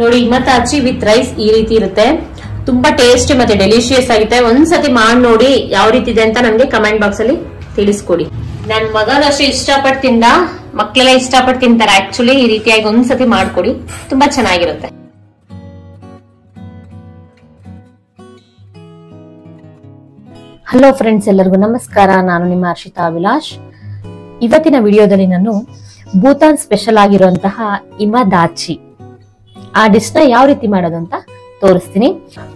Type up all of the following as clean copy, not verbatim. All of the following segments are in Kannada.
ನೋಡಿ ಮತ್ತೆ ಅಚ್ಚಿ ವಿತ್ ರೈಸ್ ಈ ರೀತಿ ಇರುತ್ತೆ. ತುಂಬಾ ಟೇಸ್ಟಿ ಮತ್ತೆ ಡೆಲಿಶಿಯಸ್ ಆಗುತ್ತೆ. ಒಂದ್ಸತಿ ಮಾಡಿ ನೋಡಿ ಯಾವ ರೀತಿ ಇದೆ ಅಂತ ನನ್ಗೆ ಕಮೆಂಟ್ ಬಾಕ್ಸ್ ಅಲ್ಲಿ ತಿಳಿಸ್ಕೊಡಿ. ನನ್ ಮಗನ ಅಷ್ಟೇ ಇಷ್ಟಪಟ್ಟು ತಿಂದ, ಮಕ್ಕಳೆಲ್ಲ ಇಷ್ಟಪಟ್ಟು ತಿಂತಾರೆ. ಆಕ್ಚುಲಿ ಈ ರೀತಿಯಾಗಿ ಒಂದ್ಸತಿ ಮಾಡ್ಕೊಡಿ, ತುಂಬಾ ಚೆನ್ನಾಗಿರುತ್ತೆ. ಹಲೋ ಫ್ರೆಂಡ್ಸ್, ಎಲ್ಲರಿಗೂ ನಮಸ್ಕಾರ. ನಾನು ನಿಮ್ಮ ಹರ್ಷಿತಾ ಅಭಿಲಾಷ್. ಇವತ್ತಿನ ವಿಡಿಯೋದಲ್ಲಿ ನಾನು ಭೂತಾನ್ ಸ್ಪೆಷಲ್ ಆಗಿರುವಂತಹ ಇಮದಾಚಿ ಆ ಡಿಶ್ ನ ಯಾವ ರೀತಿ ಮಾಡೋದು ಅಂತ ತೋರಿಸ್ತೀನಿ.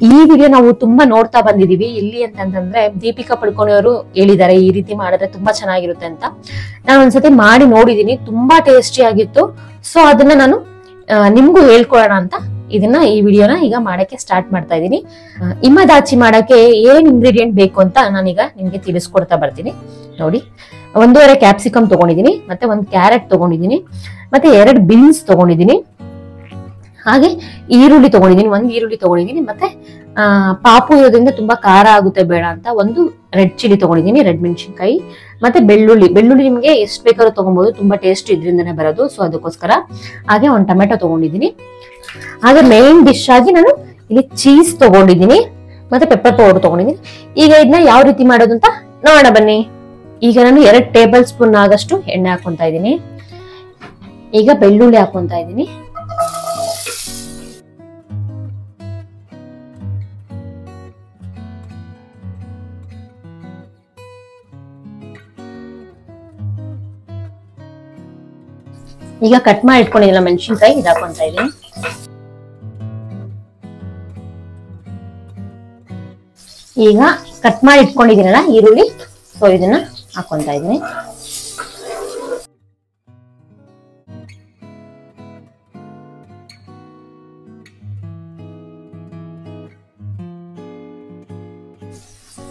ಈ ವಿಡಿಯೋ ನಾವು ತುಂಬಾ ನೋಡ್ತಾ ಬಂದಿದೀವಿ. ಎಲ್ಲಿ ಅಂತಂದ್ರೆ ದೀಪಿಕಾ ಪಡುಕೋಣೆ ಅವರು ಹೇಳಿದ್ದಾರೆ ಈ ರೀತಿ ಮಾಡಿದ್ರೆ ತುಂಬಾ ಚೆನ್ನಾಗಿರುತ್ತೆ ಅಂತ. ನಾನು ಒಂದ್ಸತಿ ಮಾಡಿ ನೋಡಿದೀನಿ, ತುಂಬಾ ಟೇಸ್ಟಿ ಆಗಿತ್ತು. ಸೊ ಅದನ್ನ ನಾನು ನಿಮ್ಗೂ ಹೇಳ್ಕೊಡೋಣ ಅಂತ ಈ ವಿಡಿಯೋನ ಈಗ ಮಾಡಕ್ಕೆ ಸ್ಟಾರ್ಟ್ ಮಾಡ್ತಾ ಇದ್ದೀನಿ. ಇಮದಾಚಿ ಮಾಡಕ್ಕೆ ಏನ್ ಇಂಗ್ರೀಡಿಯೆಂಟ್ ಬೇಕು ಅಂತ ನಾನೀಗ ನಿಮ್ಗೆ ತಿಳಿಸ್ಕೊಡ್ತಾ ಬರ್ತೀನಿ. ನೋಡಿ, 1.5 ಕ್ಯಾಪ್ಸಿಕಮ್ ತಗೊಂಡಿದೀನಿ, ಮತ್ತೆ 1 ಕ್ಯಾರೆಟ್ ತಗೊಂಡಿದೀನಿ, ಮತ್ತೆ 2 ಬೀನ್ಸ್ ತಗೊಂಡಿದೀನಿ, ಹಾಗೆ ಈರುಳ್ಳಿ ತಗೊಂಡಿದೀನಿ, 1 ಈರುಳ್ಳಿ ತಗೊಂಡಿದೀನಿ, ಮತ್ತೆ ಪಾಪು ಇರೋದ್ರಿಂದ ತುಂಬಾ ಖಾರ ಆಗುತ್ತೆ ಬೇಡ ಅಂತ 1 ರೆಡ್ ಚಿಲ್ಲಿ ತಗೊಂಡಿದೀನಿ, ರೆಡ್ ಮೆಣಸಿನ್ಕಾಯಿ, ಮತ್ತೆ ಬೆಳ್ಳುಳ್ಳಿ ನಿಮ್ಗೆ ಎಷ್ಟು ಬೇಕಾದ್ರೂ ತಗೊಬಹುದು, ತುಂಬಾ ಟೇಸ್ಟ್ ಇದರಿಂದನೇ ಬರೋದು. ಸೊ ಅದಕ್ಕೋಸ್ಕರ ಹಾಗೆ 1 ಟೊಮೆಟೊ ತಗೊಂಡಿದೀನಿ. ಹಾಗೆ ಮೇನ್ ಡಿಶ್ ಆಗಿ ನಾನು ಇಲ್ಲಿ ಚೀಸ್ ತಗೊಂಡಿದೀನಿ, ಮತ್ತೆ ಪೆಪ್ಪರ್ ಪೌಡರ್ ತಗೊಂಡಿದೀನಿ. ಈಗ ಇದನ್ನ ಯಾವ ರೀತಿ ಮಾಡೋದು ಅಂತ ನೋಡೋಣ ಬನ್ನಿ. ಈಗ ನಾನು 2 ಟೇಬಲ್ ಸ್ಪೂನ್ ಆಗಷ್ಟು ಎಣ್ಣೆ ಹಾಕೊಂತ ಇದ್ದೀನಿ. ಈಗ ಬೆಳ್ಳುಳ್ಳಿ ಹಾಕೊಂತ ಇದ್ದೀನಿ. ಈಗ ಕಟ್ ಮಾಡಿ ಇಟ್ಕೊಂಡಿಲ್ಲ ಮೆಣಸಿನ್ಕಾಯಿ ಇದು ಹಾಕೊಂತ ಇದ್ದೀನಿ. ಈಗ ಕಟ್ ಮಾಡಿ ಇಟ್ಕೊಂಡಿದ್ದೀನಲ್ಲ ಈರುಳ್ಳಿ, ಸೊ ಇದನ್ನ ಹಾಕೊಂತ ಇದ್ದೀನಿ.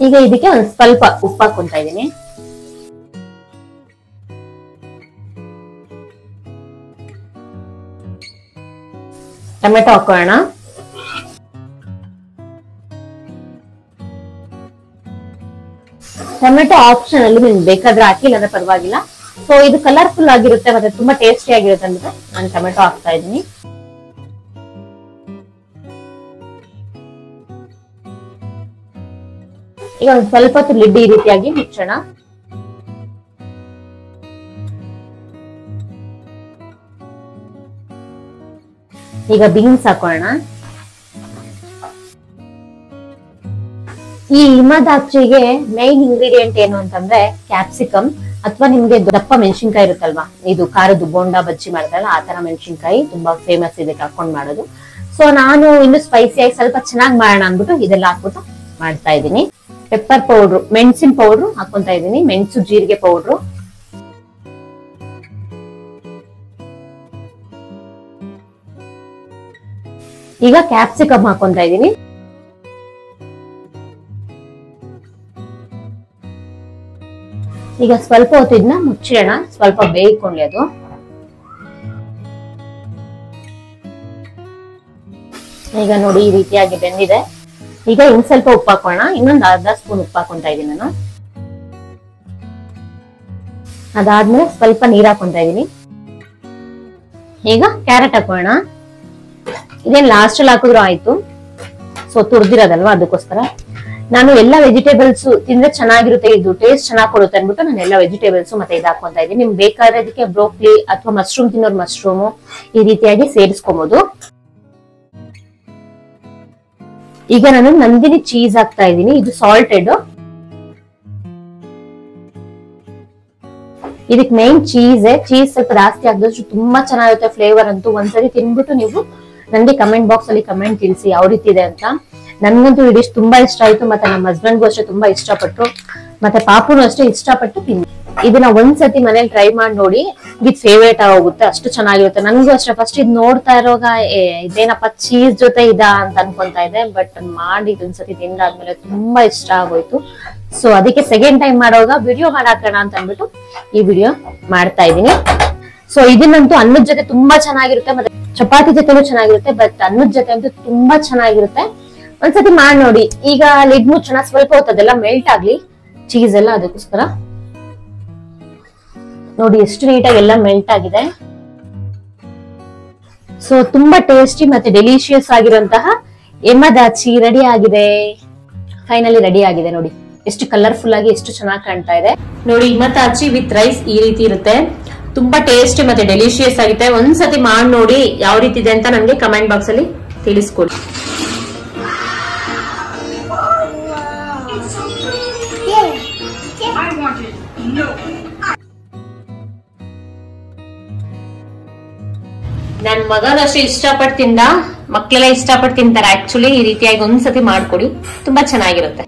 ಈಗ ಇದಕ್ಕೆ ಒಂದು ಸ್ವಲ್ಪ ಉಪ್ಪು ಹಾಕೊಂತ ಇದ್ದೀನಿ. ಟೊಮೆಟೊ ಹಾಕೋಣ. ಟೊಮೆಟೊ ಆಪ್ಷನ್ ಅಲ್ಲಿ ನಿಮ್ಗೆ ಬೇಕಾದ್ರೆ ಹಾಕಿ, ಇಲ್ಲಾಂದ್ರೆ ಪರವಾಗಿಲ್ಲ. ಸೊ ಇದು ಕಲರ್ಫುಲ್ ಆಗಿರುತ್ತೆ ಮತ್ತೆ ತುಂಬಾ ಟೇಸ್ಟಿ ಆಗಿರುತ್ತೆ ಅಂದ್ರೆ ನಾನು ಟೊಮೆಟೊ ಹಾಕ್ತಾ ಇದ್ದೀನಿ. ಈಗ ಒಂದ್ ಸ್ವಲ್ಪ ಹೊತ್ತು ಲಿಡ್ ಈ ರೀತಿಯಾಗಿ ಮುಚ್ಚೋಣ. ಈಗ ಬೀನ್ಸ್ ಹಾಕೋಣ. ಈ ಇಮದಾಚಿಗೆ ಮೈನ್ ಇಂಗ್ರೀಡಿಯೆಂಟ್ ಏನು ಅಂತಂದ್ರೆ ಕ್ಯಾಪ್ಸಿಕಮ್, ಅಥವಾ ನಿಮ್ಗೆ ದಪ್ಪ ಮೆಣಸಿನ್ಕಾಯಿ ಇರುತ್ತಲ್ವಾ, ಇದು ಖಾರದ್ದು ಬೋಂಡಾ ಬಜ್ಜಿ ಮಾಡ್ತಾರಲ್ಲ ಆ ತರ ಮೆಣಸಿನ್ಕಾಯಿ ತುಂಬಾ ಫೇಮಸ್ ಇದಕ್ಕೆ ಹಾಕೊಂಡ್ ಮಾಡೋದು. ಸೊ ನಾನು ಇನ್ನು ಸ್ಪೈಸಿಯಾಗಿ ಸ್ವಲ್ಪ ಚೆನ್ನಾಗಿ ಮಾಡೋಣ ಅಂದ್ಬಿಟ್ಟು ಇದೆಲ್ಲ ಹಾಕ್ಬಿಟ್ಟು ಮಾಡ್ತಾ ಇದ್ದೀನಿ. ಪೆಪ್ಪರ್ ಪೌಡ್ರು, ಮೆಣಸಿನ ಪೌಡ್ರು ಹಾಕೊಂತ ಇದ್ದೀನಿ, ಮೆಣಸು ಜೀರಿಗೆ ಪೌಡ್ರು, ಈಗ ಕ್ಯಾಪ್ಸಿಕಮ್ ಹಾಕೊಂತ ಇದ್ದೀನಿ. ಈಗ ಸ್ವಲ್ಪ ಹೊತ್ತು ಇದನ್ನ ಮುಚ್ಚಿಡೋಣ, ಸ್ವಲ್ಪ ಬೇಯಿಕೊಳ್ಳಿ ಅದು. ಈಗ ನೋಡಿ ಈ ರೀತಿಯಾಗಿ ಬೆಂದಿದೆ. ಈಗ ಇನ್ ಸ್ವಲ್ಪ ಉಪ್ಪು ಹಾಕೋಣ. ಇನ್ನೊಂದು ಅರ್ಧ ಸ್ಪೂನ್ ಉಪ್ಪು ಹಾಕೊಂತ ಇದ್ದೀನಿ ನಾನು. ಅದಾದ್ಮೇಲೆ ಸ್ವಲ್ಪ ನೀರ್ ಹಾಕೊಂತ ಇದ್ದೀನಿ. ಈಗ ಕ್ಯಾರೆಟ್ ಹಾಕೋಣ. ಇದೇನ್ ಲಾಸ್ಟ್ ಅಲ್ಲಿ ಹಾಕಿದ್ರು ಆಯ್ತು, ಸೊ ತುರ್ದಿರೋದಲ್ವಾ ಅದಕ್ಕೋಸ್ಕರ. ನಾನು ಎಲ್ಲಾ ವೆಜಿಟೇಬಲ್ಸ್ ತಿಂದ್ರೆ ಚೆನ್ನಾಗಿರುತ್ತೆ, ಇದು ಟೇಸ್ಟ್ ಚೆನ್ನಾಗಿ ಕೊಡುತ್ತೆ ಅನ್ಬಿಟ್ಟು ನಾನು ಎಲ್ಲಾ ವೆಜಿಟೇಬಲ್ಸ್ ಮತ್ತೆ ಇದು ಹಾಕೊಂತ ಇದ್ದೀನಿ. ನಿಮ್ಗೆ ಬೇಕಾದ್ರೆ ಅದಕ್ಕೆ ಬ್ರೋಕ್ಲಿ ಅಥವಾ ಮಶ್ರೂಮ್ ತಿನ್ನೋರು ಮಶ್ರೂಮ್ ಈ ರೀತಿಯಾಗಿ ಸೇರಿಸ್ಕೊಬಹುದು. ಈಗ ನಾನು ನಂದಿನಿ ಚೀಸ್ ಹಾಕ್ತಾ ಇದ್ದೀನಿ, ಇದು ಸಾಲ್ಟೆಡ್. ಇದಕ್ ಮೇನ್ ಚೀಸ್ ಸ್ವಲ್ಪ ಜಾಸ್ತಿ ಹಾಕಿದಷ್ಟು ತುಂಬಾ ಚೆನ್ನಾಗಿರುತ್ತೆ ಫ್ಲೇವರ್ ಅಂತೂ. ಒಂದ್ಸರಿ ತಿನ್ಬಿಟ್ಟು ನೀವು ನನಗೆ ಕಮೆಂಟ್ ಬಾಕ್ಸ್ ಅಲ್ಲಿ ಕಮೆಂಟ್ ತಿಳಿಸಿ ಯಾವ ರೀತಿ ಇದೆ ಅಂತ. ನನ್ಗಂತೂ ಈ ಡಿಶ್ ತುಂಬಾ ಇಷ್ಟ ಆಯ್ತು, ಮತ್ತೆ ನಮ್ಮ ಹಸ್ಬೆಂಡ್ಗೂ ಅಷ್ಟೇ ತುಂಬಾ ಇಷ್ಟಪಟ್ರು, ಮತ್ತೆ ಪಾಪುನು ಅಷ್ಟೇ ಇಷ್ಟಪಟ್ಟು ತಿಂದ್ರು. ಇದನ್ನ ಒಂದ್ಸತಿ ಮನೇಲಿ ಟ್ರೈ ಮಾಡಿ ನೋಡಿ, ವಿತ್ ಫೇವ್ರೇಟ್ ಆಗೋಗುತ್ತೆ, ಅಷ್ಟು ಚೆನ್ನಾಗಿರುತ್ತೆ. ನನ್ಗೂ ಅಷ್ಟೇ ಫಸ್ಟ್ ಇದು ನೋಡ್ತಾ ಇರೋವಾಗ ಇದೇನಪ್ಪ ಚೀಸ್ ಜೊತೆ ಇದಾ ಅಂತ ಅನ್ಕೊಂತಾ ಇದೆ, ಬಟ್ ಮಾಡಿ ಒಂದ್ಸತಿ ತಿಂದಾದ್ಮೇಲೆ ತುಂಬಾ ಇಷ್ಟ ಆಗೋಯ್ತು. ಸೊ ಅದಕ್ಕೆ ಸೆಕೆಂಡ್ ಟೈಮ್ ಮಾಡೋವಾಗ ವಿಡಿಯೋ ಮಾಡಾಕೋಣ ಅಂತ ಅಂದ್ಬಿಟ್ಟು ಈ ವಿಡಿಯೋ ಮಾಡ್ತಾ ಇದೀನಿ. ಸೊ ಇದನ್ನಂತೂ ಅನ್ನದ ಜೊತೆ ತುಂಬಾ ಚೆನ್ನಾಗಿರುತ್ತೆ, ಮತ್ತೆ ಚಪಾತಿ ಜೊತೆನೂ ಚೆನ್ನಾಗಿರುತ್ತೆ, ಬಟ್ ಅನ್ನದ ಜೊತೆ ಅಂತೂ ತುಂಬಾ ಚೆನ್ನಾಗಿರುತ್ತೆ. ಒಂದ್ಸತಿ ಮಾಡಿ ನೋಡಿ. ಈಗ ಲಿಡ್ ಮುಚ್ಚೋಣ, ಸ್ವಲ್ಪ ಹೊತ್ತದೆಲ್ಲ ಮೆಲ್ಟ್ ಆಗ್ಲಿ ಚೀಸ್ ಎಲ್ಲ, ಅದಕ್ಕೋಸ್ಕರ. ನೋಡಿ ಎಷ್ಟು ನೀಟಾಗಿ ಎಲ್ಲ ಮೆಲ್ಟ್ ಆಗಿದೆ. ಸೊ ತುಂಬಾ ಟೇಸ್ಟಿ ಮತ್ತೆ ಡೆಲಿಷಿಯಸ್ ಆಗಿರುವಂತಹ ಎಮ್ಮದಾಚಿ ರೆಡಿ ಆಗಿದೆ. ಫೈನಲಿ ರೆಡಿ ಆಗಿದೆ ನೋಡಿ, ಎಷ್ಟು ಕಲರ್ಫುಲ್ ಆಗಿ ಎಷ್ಟು ಚೆನ್ನಾಗಿ ಕಾಣ್ತಾ ಇದೆ ನೋಡಿ. ಇಮದಾಚಿ ವಿತ್ ರೈಸ್ ಈ ರೀತಿ ಇರುತ್ತೆ, ತುಂಬಾ ಟೇಸ್ಟಿ ಮತ್ತೆ ಡೆಲಿಷಿಯಸ್ ಆಗಿದೆ. ಒಂದ್ಸತಿ ಮಾಡಿ ನೋಡಿ ಯಾವ ರೀತಿ ಇದೆ ಅಂತ ನನಗೆ ಕಮೆಂಟ್ ಬಾಕ್ಸ್ ಅಲ್ಲಿ ತಿಳಿಸ್ಕೊಡಿ. ನನ್ ಮಗನ ಅಷ್ಟು ಇಷ್ಟಪಟ್ಟು ತಿಂದ, ಮಕ್ಕಳೆಲ್ಲ ಇಷ್ಟಪಟ್ಟು ತಿಂತಾರೆ. ಆಕ್ಚುಲಿ ಈ ರೀತಿಯಾಗಿ ಒಂದ್ಸತಿ ಮಾಡ್ಕೊಡಿ, ತುಂಬಾ ಚೆನ್ನಾಗಿರುತ್ತೆ.